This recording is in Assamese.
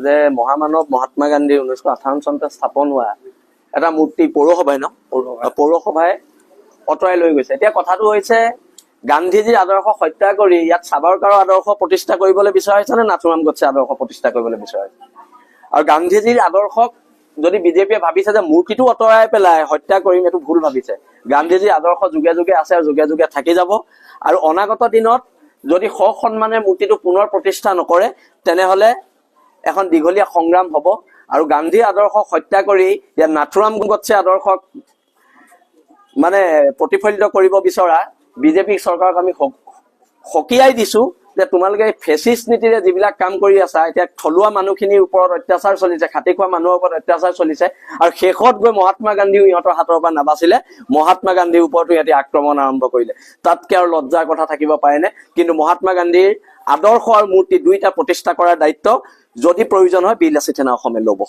যে মহামানৱ মহাত্মা গান্ধী 1958 চনতে স্থাপন হোৱা এটা মূৰ্তি পৌৰসভাই অঁতৰাই লৈ গৈছে। এতিয়া কথাটো হৈছে গান্ধীজীৰ আদৰ্শ হত্যা কৰি ইয়াত সাবৰকাৰৰ আদৰ্শ প্ৰতিষ্ঠা কৰিবলৈ বিচৰা হৈছে নে নাথুৰাম গডছে আদৰ্শ প্ৰতিষ্ঠা কৰিবলৈ বিচৰা হৈছে? আৰু গান্ধীজীৰ আদৰ্শক যদি বিজেপিয়ে ভাবিছে যে মূৰ্তিটো অঁতৰাই পেলাই হত্যা কৰিম, এইটো ভুল ভাবিছে। গান্ধীজীৰ আদৰ্শ যুগে যুগে আছে আৰু যুগে যুগে থাকি যাব। আৰু অনাগত দিনত যদি সন্মানে মূৰ্তিটো পুনৰ প্ৰতিষ্ঠা নকৰে তেনেহলে এখন দীঘলীয়া সংগ্ৰাম হ'ব। আৰু গান্ধীৰ আদৰ্শক হত্যা কৰি ইয়াত নাথুৰাম গডছে আদৰ্শক মানে প্ৰতিফলিত কৰিব বিচৰা বিজেপি চৰকাৰক আমি সকীয়াই দিছো যে তোমালোকে ফেচিষ্ট নীতিৰে যিবিলাক কাম কৰি আছা, এতিয়া থলুৱা মানুহখিনিৰ ওপৰত অত্যাচাৰ চলিছে, খাটি খোৱা মানুহৰ ওপৰত অত্যাচাৰ চলিছে, আৰু শেষত গৈ মহাত্মা গান্ধীও ইহঁতৰ হাতৰ পৰা নাবাচিলে, মহাত্মা গান্ধীৰ ওপৰতো ইহঁতে আক্ৰমণ আৰম্ভ কৰিলে। তাতকে আৰু লজ্জাৰ কথা থাকিব পাৰেনে? কিন্তু মহাত্মা গান্ধীৰ আদৰ্শ আৰু মূৰ্তি দুইটা প্ৰতিষ্ঠা কৰাৰ দায়িত্ব যদি প্ৰয়োজন হয় বীৰ লাচিত সেনা অসমে ল'ব।